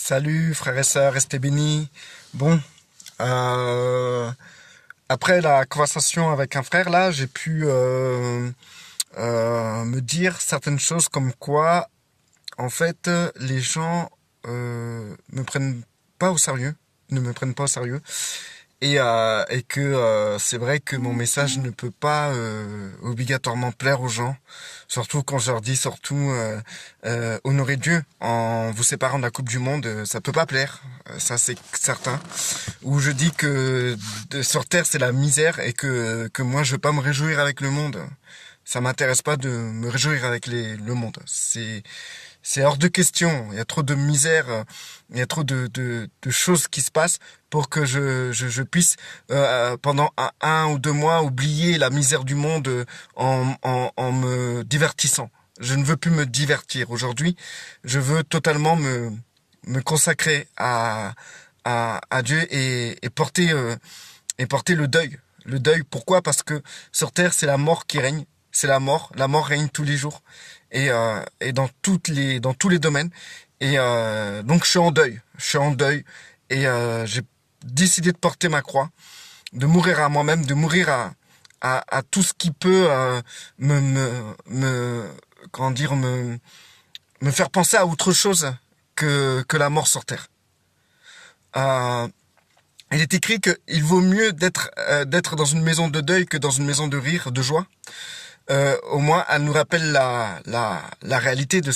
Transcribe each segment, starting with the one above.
Salut frères et sœurs, restez bénis. Bon, euh, après la conversation avec un frère là, j'ai pu me dire certaines choses comme quoi, en fait, les gens me prennent pas au sérieux, ne me prennent pas au sérieux, et que c'est vrai que mon message ne peut pas obligatoirement plaire aux gens, surtout quand je leur dis surtout honorer Dieu en vous séparant de la Coupe du Monde, ça peut pas plaire, ça c'est certain. Ou je dis que sur Terre c'est la misère et que moi je veux pas me réjouir avec le monde. Ça m'intéresse pas de me réjouir avec le monde. C'est hors de question. Il y a trop de misère, il y a trop de choses qui se passent pour que je puisse pendant un ou 2 mois oublier la misère du monde en me divertissant. Je ne veux plus me divertir. Aujourd'hui, je veux totalement me consacrer à Dieu et porter le deuil. Le deuil, pourquoi? Parce que sur Terre, c'est la mort qui règne. C'est la mort. La mort règne tous les jours et dans tous les domaines. Et donc je suis en deuil. Je suis en deuil et j'ai décidé de porter ma croix, de mourir à moi-même, de mourir à tout ce qui peut comment dire, me faire penser à autre chose que la mort sur Terre. Euh, il est écrit qu'il vaut mieux d'être dans une maison de deuil que dans une maison de rire, de joie. Au moins, elle nous rappelle la réalité de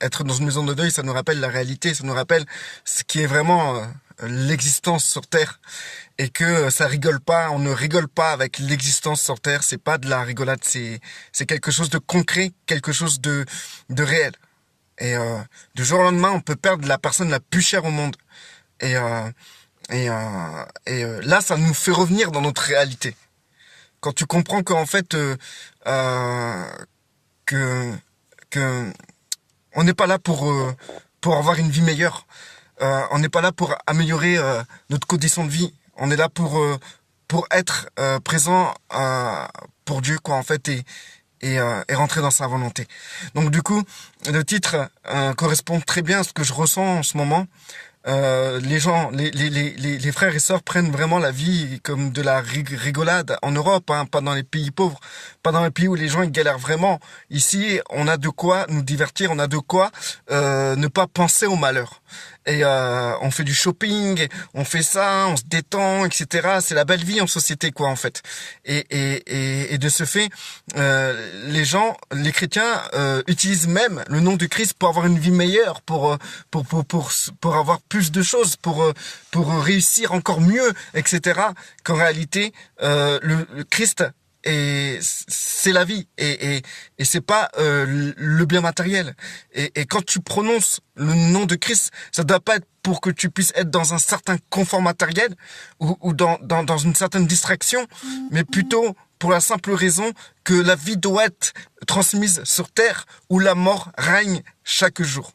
être dans une maison de deuil, ça nous rappelle la réalité, ça nous rappelle ce qui est vraiment l'existence sur Terre, et que ça rigole pas, on ne rigole pas avec l'existence sur Terre, c'est pas de la rigolade, c'est quelque chose de concret, quelque chose de réel. Et du jour au lendemain, on peut perdre la personne la plus chère au monde. Et là, ça nous fait revenir dans notre réalité. Quand tu comprends qu'en fait, que que on n'est pas là pour avoir une vie meilleure. On n'est pas là pour améliorer notre condition de vie. On est là pour être présent pour Dieu, quoi, en fait, et rentrer dans sa volonté. Donc du coup, le titre correspond très bien à ce que je ressens en ce moment. Les gens, les frères et sœurs prennent vraiment la vie comme de la rigolade en Europe, hein, pas dans les pays pauvres, pas dans les pays où les gens ils galèrent vraiment. Ici, on a de quoi nous divertir, on a de quoi ne pas penser au malheur. Et on fait du shopping, on fait ça, on se détend, etc. C'est la belle vie en société, quoi, en fait. Et de ce fait, les gens, les chrétiens utilisent même le nom du Christ pour avoir une vie meilleure, pour avoir plus de choses, pour réussir encore mieux, etc. Qu'en réalité, le Christ c'est la vie et c'est pas le bien matériel, et quand tu prononces le nom de Christ, ça doit pas être pour que tu puisses être dans un certain confort matériel ou dans une certaine distraction, mais plutôt pour la simple raison que la vie doit être transmise sur terre où la mort règne chaque jour.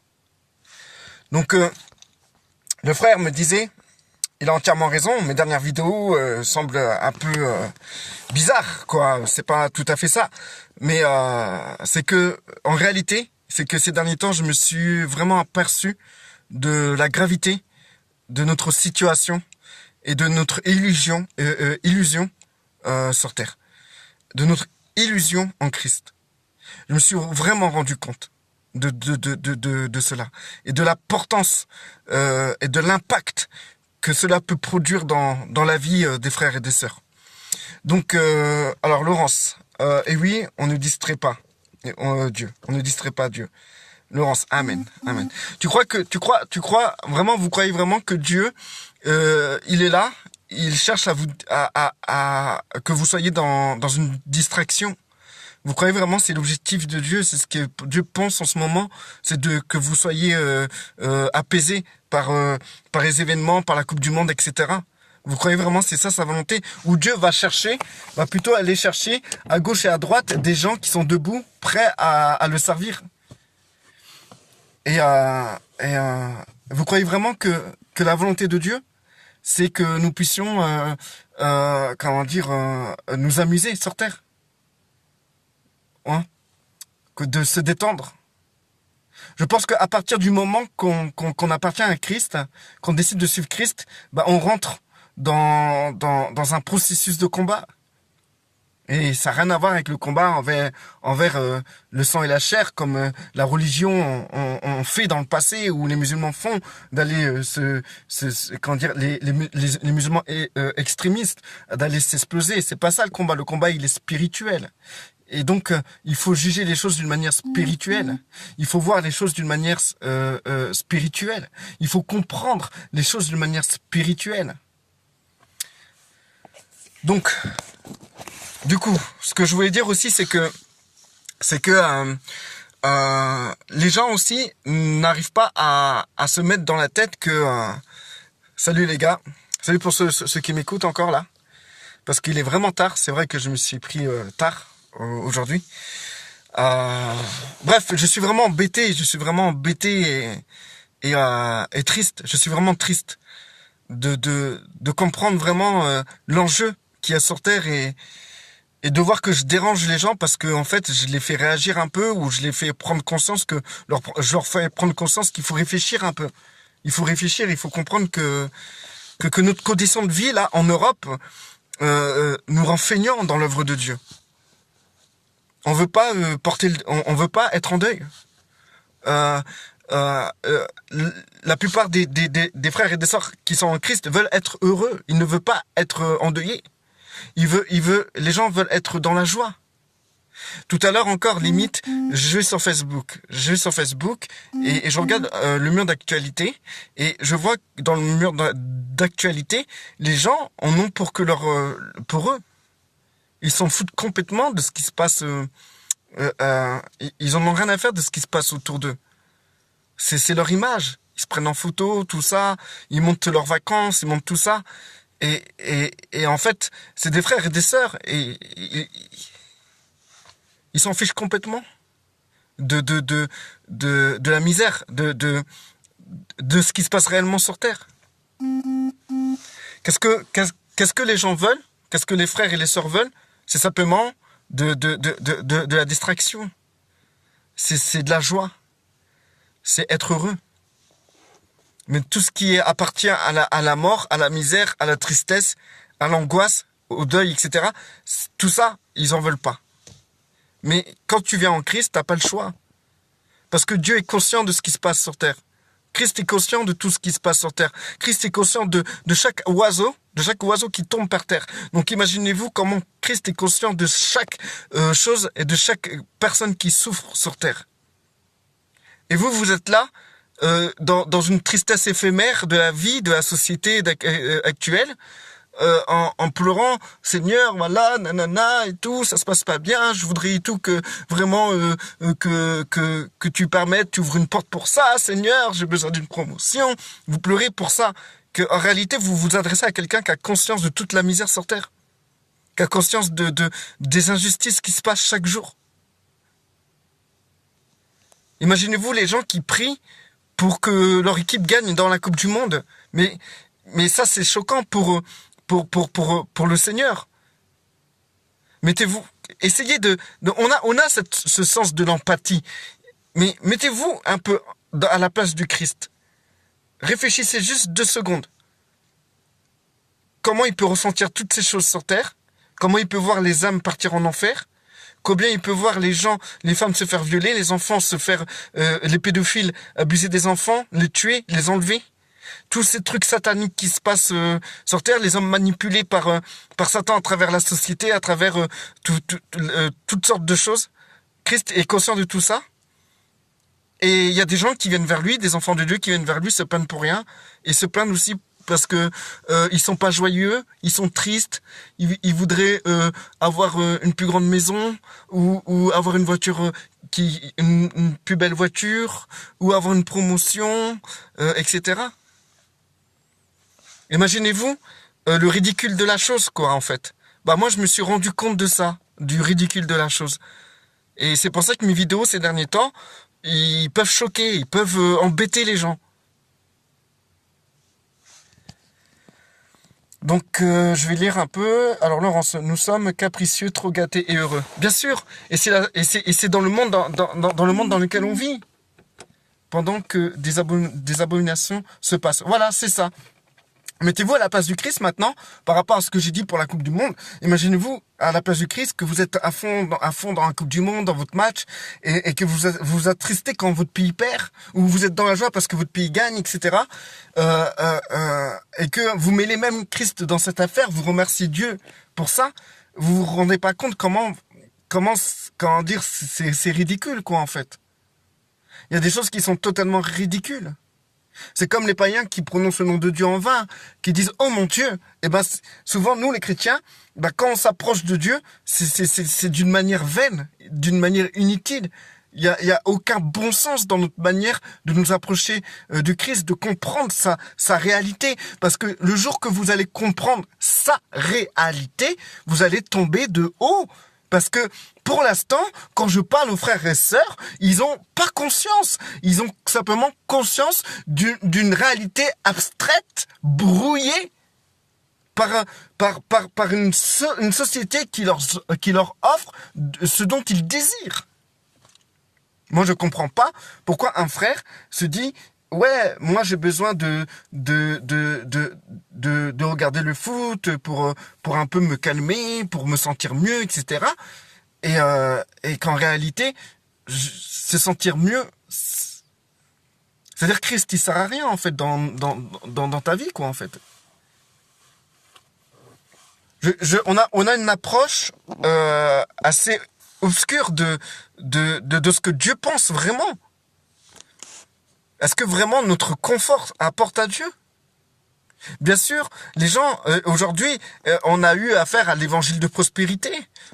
Donc le frère me disait, il a entièrement raison, mes dernières vidéos semblent un peu bizarres, quoi. C'est pas tout à fait ça. Mais c'est que, en réalité, c'est que ces derniers temps, je me suis vraiment aperçu de la gravité de notre situation et de notre illusion sur Terre. De notre illusion en Christ. Je me suis vraiment rendu compte de cela. Et de l'importance et de l'impact que cela peut produire dans la vie des frères et des sœurs. Donc, alors Laurence, et oui, on ne distrait pas Dieu, on ne distrait pas Dieu. Laurence, amen, amen. Tu crois vraiment, vous croyez vraiment que Dieu, il est là, il cherche à que vous soyez dans une distraction? Vous croyez vraiment c'est l'objectif de Dieu, c'est ce que Dieu pense en ce moment, c'est que vous soyez apaisés par les événements, par la Coupe du Monde, etc. Vous croyez vraiment c'est ça sa volonté? Ou Dieu va plutôt aller chercher à gauche et à droite des gens qui sont debout, prêts à le servir? Et vous croyez vraiment que la volonté de Dieu, c'est que nous puissions, nous amuser sur terre? Hein? Que de se détendre? Je pense qu'à partir du moment qu'on appartient à Christ, qu'on décide de suivre Christ, bah on rentre dans un processus de combat. Et ça n'a rien à voir avec le combat envers le sang et la chair, comme la religion on fait dans le passé, ou les musulmans font, d'aller comment dire, les musulmans extrémistes, d'aller s'exploser. C'est pas ça le combat. Le combat, il est spirituel. Et donc, il faut juger les choses d'une manière spirituelle. Il faut voir les choses d'une manière spirituelle. Il faut comprendre les choses d'une manière spirituelle. Donc, du coup, ce que je voulais dire aussi, c'est que les gens aussi n'arrivent pas à se mettre dans la tête que salut les gars, salut pour ceux qui m'écoutent encore là, parce qu'il est vraiment tard. C'est vrai que je me suis pris tard aujourd'hui. Bref, je suis vraiment embêté et triste. Je suis vraiment triste de comprendre vraiment l'enjeu qu'il y a sur Terre, et de voir que je dérange les gens parce que en fait je les fais réagir un peu, ou je les fais prendre conscience je leur fais prendre conscience qu'il faut réfléchir un peu. Il faut réfléchir, il faut comprendre que notre condition de vie là en Europe nous rend feignants dans l'œuvre de Dieu. On veut pas on veut pas être en deuil. La plupart des frères et des sœurs qui sont en Christ veulent être heureux. Ils ne veulent pas être endeuillés. Les gens veulent être dans la joie. Tout à l'heure encore, limite, je vais sur Facebook et je regarde le mur d'actualité, et je vois que dans le mur d'actualité, les gens en ont pour eux. Ils s'en foutent complètement de ce qui se passe. Ils en ont rien à faire de ce qui se passe autour d'eux. C'est leur image. Ils se prennent en photo, tout ça. Ils montent leurs vacances, ils montent tout ça. Et en fait, c'est des frères et des sœurs, et ils s'en fichent complètement de la misère, de ce qui se passe réellement sur Terre. Qu'est-ce que les gens veulent? Qu'est-ce que les frères et les sœurs veulent? C'est simplement de la distraction. C'est de la joie. C'est être heureux. Mais tout ce qui appartient à la mort, à la misère, à la tristesse, à l'angoisse, au deuil, etc., tout ça, ils en veulent pas. Mais quand tu viens en Christ, t'as pas le choix. Parce que Dieu est conscient de ce qui se passe sur Terre. Christ est conscient de tout ce qui se passe sur Terre. Christ est conscient de chaque oiseau qui tombe par terre. Donc imaginez-vous comment Christ est conscient de chaque chose et de chaque personne qui souffre sur Terre. Et vous êtes là, dans une tristesse éphémère de la vie, de la société actuelle, en pleurant, Seigneur, voilà, nanana, et tout, ça se passe pas bien, je voudrais et tout que vraiment que tu permettes, tu ouvres une porte pour ça, Seigneur, j'ai besoin d'une promotion. Vous pleurez pour ça, que en réalité vous vous adressez à quelqu'un qui a conscience de toute la misère sur Terre, qui a conscience des injustices qui se passent chaque jour. Imaginez-vous les gens qui prient pour que leur équipe gagne dans la Coupe du Monde. Mais ça, c'est choquant pour le Seigneur. Essayez on a ce sens de l'empathie. Mais mettez-vous un peu à la place du Christ. Réfléchissez juste 2 secondes. Comment il peut ressentir toutes ces choses sur terre? Comment il peut voir les âmes partir en enfer? Combien il peut voir les femmes se faire violer, les enfants les pédophiles abuser des enfants, les tuer, les enlever? Tous ces trucs sataniques qui se passent sur Terre, les hommes manipulés par Satan à travers la société, à travers toutes sortes de choses. Christ est conscient de tout ça. Et il y a des gens qui viennent vers lui, des enfants de Dieu qui viennent vers lui, se plaignent pour rien, et se plaignent aussi parce que ils sont pas joyeux, ils sont tristes, ils voudraient avoir une plus grande maison, ou avoir une voiture une plus belle voiture, ou avoir une promotion, etc. Imaginez-vous le ridicule de la chose, quoi, en fait. Moi, je me suis rendu compte de ça, du ridicule de la chose. Et c'est pour ça que mes vidéos ces derniers temps, ils peuvent choquer, ils peuvent embêter les gens. Donc, je vais lire un peu. Alors, Laurence, nous sommes capricieux, trop gâtés et heureux. Bien sûr. Et c'est dans le monde dans le monde dans lequel on vit. pendant que des abominations se passent. Voilà, c'est ça. Mettez-vous à la place du Christ maintenant, par rapport à ce que j'ai dit pour la Coupe du Monde. Imaginez-vous à la place du Christ que vous êtes à fond dans la Coupe du Monde, dans votre match, et que vous attristez quand votre pays perd, ou vous êtes dans la joie parce que votre pays gagne, etc. Et que vous mêlez même Christ dans cette affaire, vous remerciez Dieu pour ça. Vous vous rendez pas compte comment dire, c'est ridicule, quoi, en fait. Il y a des choses qui sont totalement ridicules. C'est comme les païens qui prononcent le nom de Dieu en vain, qui disent « Oh mon Dieu !» Et ben souvent, nous les chrétiens, quand on s'approche de Dieu, c'est d'une manière vaine, d'une manière inutile. Il y a aucun bon sens dans notre manière de nous approcher du Christ, de comprendre sa réalité. Parce que le jour que vous allez comprendre sa réalité, vous allez tomber de haut. Parce que pour l'instant, quand je parle aux frères et sœurs, ils ont pas conscience. Ils ont simplement conscience d'une réalité abstraite, brouillée par une société qui leur offre ce dont ils désirent. Moi, je comprends pas pourquoi un frère se dit ouais, moi j'ai besoin de regarder le foot pour un peu me calmer, pour me sentir mieux, etc. Et qu'en réalité, se sentir mieux, c'est-à-dire Christ, il sert à rien en fait dans ta vie, quoi, en fait. On a une approche assez obscure de ce que Dieu pense vraiment. Est-ce que vraiment notre confort apporte à Dieu? Bien sûr, les gens, aujourd'hui, on a eu affaire à l'évangile de prospérité,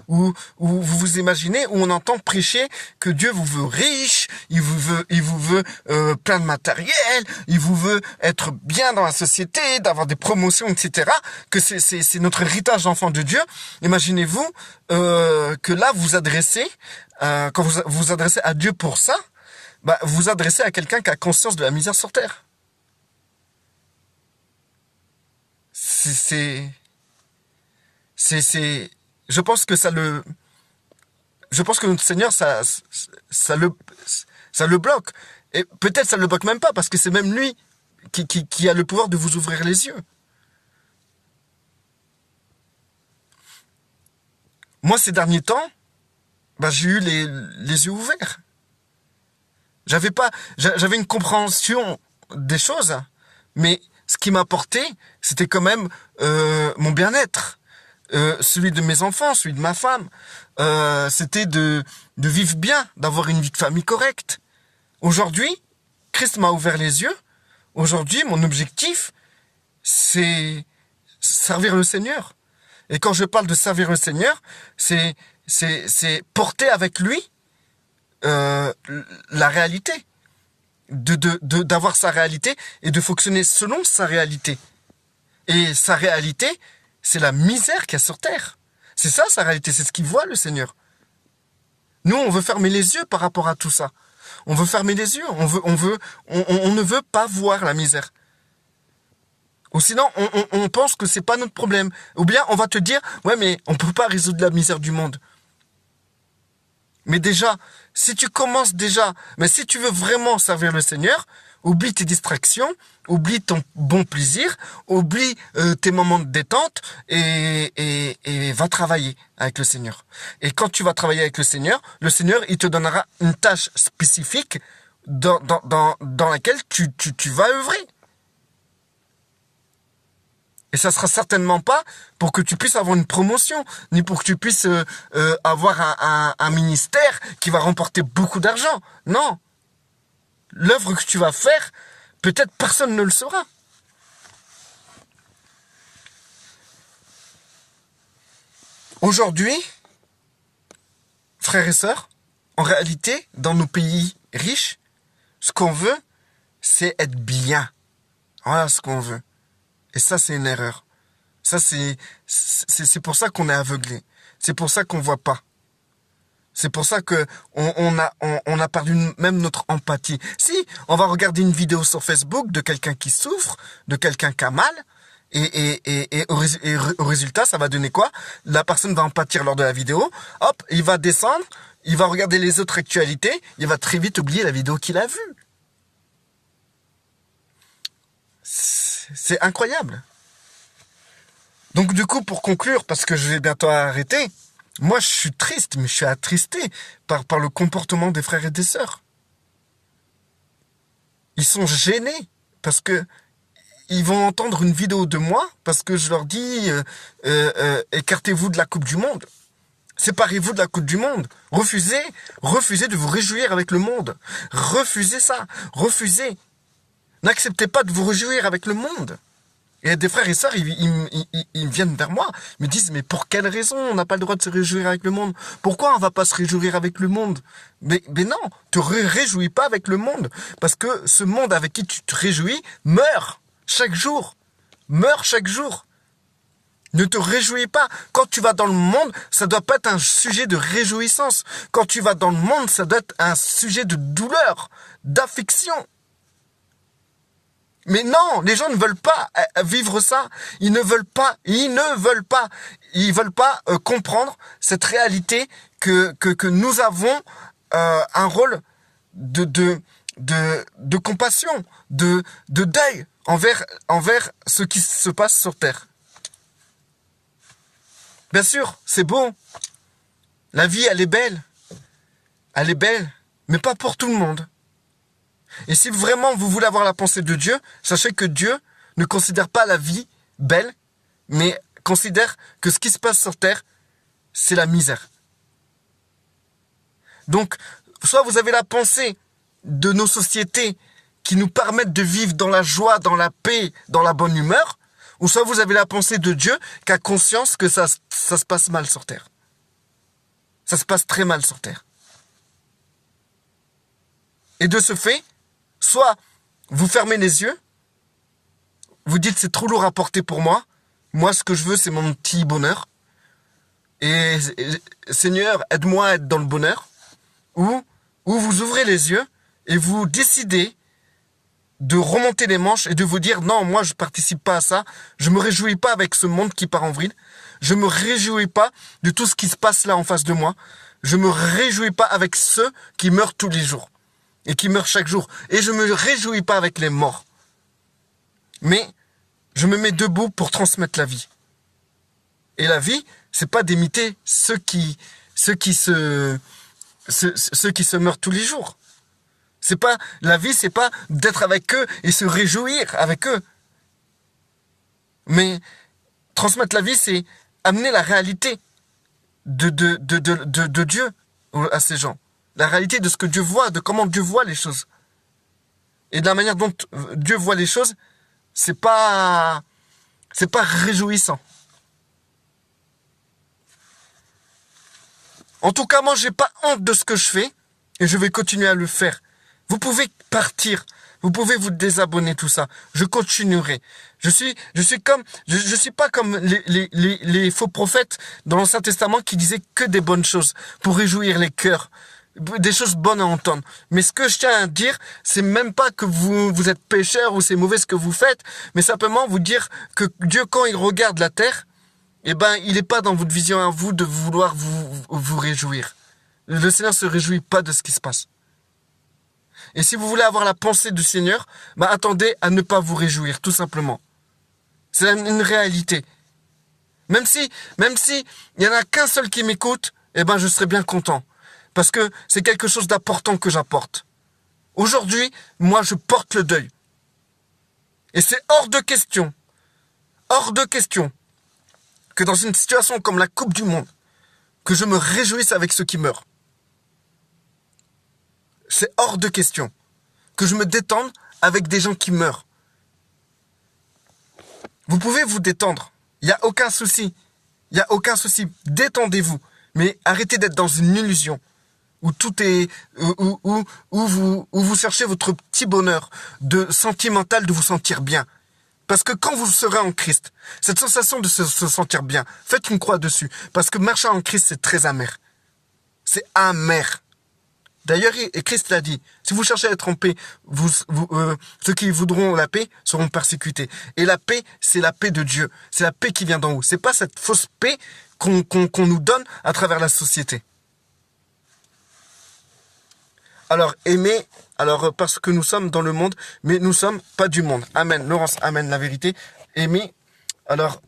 où vous imaginez, où on entend prêcher que Dieu vous veut riche, il vous veut plein de matériel, il vous veut être bien dans la société, d'avoir des promotions, etc., que c'est notre héritage d'enfant de Dieu. Imaginez-vous que là, vous adressez, quand vous adressez à Dieu pour ça, vous vous adressez à quelqu'un qui a conscience de la misère sur terre. Je pense que notre Seigneur, ça le bloque. Et peut-être ça le bloque même pas, parce que c'est même lui qui a le pouvoir de vous ouvrir les yeux. Moi, ces derniers temps, j'ai eu les yeux ouverts. J'avais une compréhension des choses, mais ce qui m'apportait, c'était quand même mon bien-être, celui de mes enfants, celui de ma femme. C'était de vivre bien, d'avoir une vie de famille correcte. Aujourd'hui, Christ m'a ouvert les yeux. Aujourd'hui, mon objectif, c'est servir le Seigneur. Et quand je parle de servir le Seigneur, c'est porter avec lui la réalité. D'avoir sa réalité et de fonctionner selon sa réalité. Et sa réalité, c'est la misère qu'il y a sur terre. C'est ça sa réalité, c'est ce qu'il voit le Seigneur. Nous, on veut fermer les yeux par rapport à tout ça. On veut fermer les yeux, on ne veut pas voir la misère. Ou sinon, on pense que c'est pas notre problème. Ou bien, on va te dire, ouais, mais on peut pas résoudre la misère du monde. Mais déjà, si tu commences déjà, mais si tu veux vraiment servir le Seigneur, oublie tes distractions, oublie ton bon plaisir, oublie tes moments de détente et va travailler avec le Seigneur. Et quand tu vas travailler avec le Seigneur, il te donnera une tâche spécifique dans laquelle tu vas œuvrer. Et ça sera certainement pas pour que tu puisses avoir une promotion, ni pour que tu puisses avoir un ministère qui va remporter beaucoup d'argent. Non. L'œuvre que tu vas faire, peut-être personne ne le saura. Aujourd'hui, frères et sœurs, en réalité, dans nos pays riches, ce qu'on veut, c'est être bien. Voilà ce qu'on veut. Et ça, c'est une erreur. Ça, c'est pour ça qu'on est aveuglé. C'est pour ça qu'on voit pas. C'est pour ça que on a perdu même notre empathie. Si, on va regarder une vidéo sur Facebook de quelqu'un qui souffre, de quelqu'un qui a mal, et au résultat, ça va donner quoi? La personne va en pâtir lors de la vidéo. Hop, il va descendre, il va regarder les autres actualités, il va très vite oublier la vidéo qu'il a vue. c'est incroyable. Donc du coup, pour conclure, parce que je vais bientôt arrêter, moi je suis triste, mais je suis attristé par le comportement des frères et des sœurs. Ils sont gênés parce que ils vont entendre une vidéo de moi parce que je leur dis écartez-vous de la Coupe du Monde. Séparez-vous de la Coupe du Monde. Refusez de vous réjouir avec le monde. Refusez ça. Refusez. N'acceptez pas de vous réjouir avec le monde. Et des frères et sœurs, ils viennent vers moi, me disent, mais pour quelle raison on n'a pas le droit de se réjouir avec le monde? Pourquoi on va pas se réjouir avec le monde? Mais non, te réjouis pas avec le monde. Parce que ce monde avec qui tu te réjouis meurt chaque jour. Meurt chaque jour. Ne te réjouis pas. Quand tu vas dans le monde, ça doit pas être un sujet de réjouissance. Quand tu vas dans le monde, ça doit être un sujet de douleur, d'affliction. Mais non, les gens ne veulent pas vivre ça. Ils ne veulent pas comprendre cette réalité que nous avons un rôle de compassion, de deuil envers ce qui se passe sur Terre. Bien sûr, c'est beau. La vie, elle est belle. Elle est belle, mais pas pour tout le monde. Et si vraiment vous voulez avoir la pensée de Dieu, sachez que Dieu ne considère pas la vie belle, mais considère que ce qui se passe sur Terre, c'est la misère. Donc, soit vous avez la pensée de nos sociétés qui nous permettent de vivre dans la joie, dans la paix, dans la bonne humeur, ou soit vous avez la pensée de Dieu qui a conscience que ça se passe mal sur Terre. Ça se passe très mal sur Terre. Et de ce fait, soit vous fermez les yeux, vous dites c'est trop lourd à porter pour moi, moi ce que je veux c'est mon petit bonheur, et Seigneur aide-moi à être dans le bonheur, ou vous ouvrez les yeux et vous décidez de remonter les manches et de vous dire non, moi je participe pas à ça, je me réjouis pas avec ce monde qui part en vrille, je me réjouis pas de tout ce qui se passe là en face de moi, je me réjouis pas avec ceux qui meurent tous les jours et qui meurent chaque jour, et je me réjouis pas avec les morts, mais je me mets debout pour transmettre la vie. Et la vie, c'est pas d'imiter ceux qui se meurent tous les jours. C'est pas, la vie, c'est pas d'être avec eux et se réjouir avec eux. Mais transmettre la vie, c'est amener la réalité de Dieu à ces gens. La réalité de ce que Dieu voit, de comment Dieu voit les choses. Et de la manière dont Dieu voit les choses, c'est pas réjouissant. En tout cas, moi, j'ai pas honte de ce que je fais et je vais continuer à le faire. Vous pouvez partir, vous pouvez vous désabonner, tout ça. Je continuerai. Je suis pas comme les faux prophètes dans l'Ancien Testament qui disaient que des bonnes choses pour réjouir les cœurs, des choses bonnes à entendre. Mais ce que je tiens à dire, c'est même pas que vous êtes pécheur ou c'est mauvais ce que vous faites, mais simplement vous dire que Dieu, quand il regarde la terre, eh ben, il n'est pas dans votre vision à vous de vouloir vous réjouir. Le Seigneur se réjouit pas de ce qui se passe. Et si vous voulez avoir la pensée du Seigneur, bah attendez à ne pas vous réjouir, tout simplement. C'est une réalité. Même si il y en a qu'un seul qui m'écoute, eh ben je serai bien content. Parce que c'est quelque chose d'important que j'apporte. Aujourd'hui, moi je porte le deuil. Et c'est hors de question que dans une situation comme la Coupe du Monde, que je me réjouisse avec ceux qui meurent. C'est hors de question que je me détende avec des gens qui meurent. Vous pouvez vous détendre. Il n'y a aucun souci. Détendez-vous. Mais arrêtez d'être dans une illusion où tout est, où vous cherchez votre petit bonheur de sentimental de vous sentir bien. Parce que quand vous serez en Christ, cette sensation de se sentir bien, faites une croix dessus. Parce que marcher en Christ, c'est très amer. C'est amer. D'ailleurs, Christ l'a dit, si vous cherchez à être en paix, ceux qui voudront la paix seront persécutés. Et la paix, c'est la paix de Dieu. C'est la paix qui vient d'en haut. C'est pas cette fausse paix qu'on nous donne à travers la société. Alors, aimez Alors, parce que nous sommes dans le monde, mais nous sommes pas du monde. Amen. Laurence, amen, la vérité. Aimé, alors,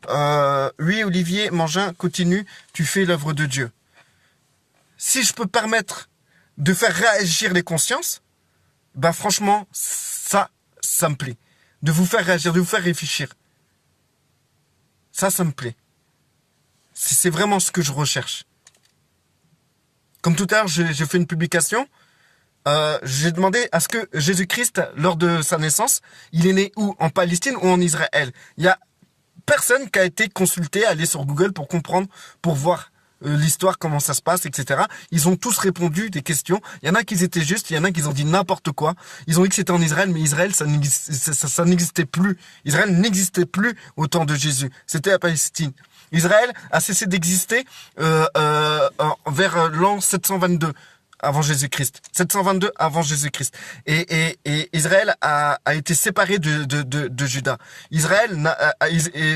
oui, Olivier Mangin, continue, tu fais l'œuvre de Dieu. Si je peux permettre de faire réagir les consciences, ben franchement, ça me plaît. De vous faire réagir, de vous faire réfléchir. Ça me plaît. C'est vraiment ce que je recherche. Comme tout à l'heure, j'ai fait une publication. J'ai demandé à ce que Jésus-Christ, lors de sa naissance, il est né où? En Palestine ou en Israël? Il y a personne qui a été consulté, allé sur Google pour comprendre, pour voir l'histoire, comment ça se passe, etc. Ils ont tous répondu des questions. Il y en a qui étaient justes, il y en a qui ont dit n'importe quoi. Ils ont dit que c'était en Israël, mais Israël, ça n'existait plus. Israël n'existait plus au temps de Jésus. C'était la Palestine. Israël a cessé d'exister vers l'an 722 avant Jésus-Christ. 722 avant Jésus-Christ. Et Israël a été séparé de Juda. Israël,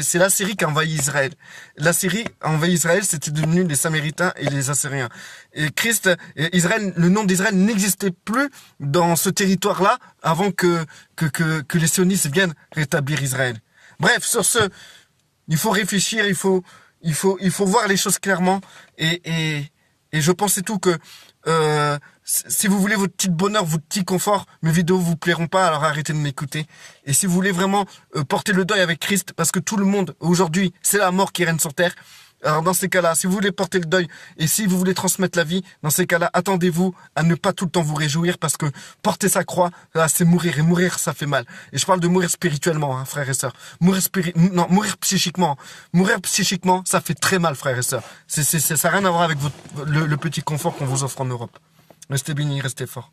c'est la Syrie qui a envahi Israël. La Syrie a envahi Israël, c'était devenu les Samaritains et les Assyriens. Et Israël, le nom d'Israël n'existait plus dans ce territoire-là avant que les sionistes viennent rétablir Israël. Bref, sur ce, il faut réfléchir, il faut voir les choses clairement et je pense c'est tout que si vous voulez votre petit bonheur, votre petit confort, mes vidéos vous plairont pas, alors arrêtez de m'écouter. Et si vous voulez vraiment porter le deuil avec Christ, parce que tout le monde aujourd'hui, c'est la mort qui règne sur terre. Alors dans ces cas-là, si vous voulez porter le deuil et si vous voulez transmettre la vie, dans ces cas-là, attendez-vous à ne pas tout le temps vous réjouir parce que porter sa croix, là, c'est mourir et mourir, ça fait mal. Et je parle de mourir spirituellement, hein, frères et sœurs. Mourir psychiquement. Mourir psychiquement, ça fait très mal, frères et sœurs. Ça n'a rien à voir avec le petit confort qu'on vous offre en Europe. Restez bénis, restez forts.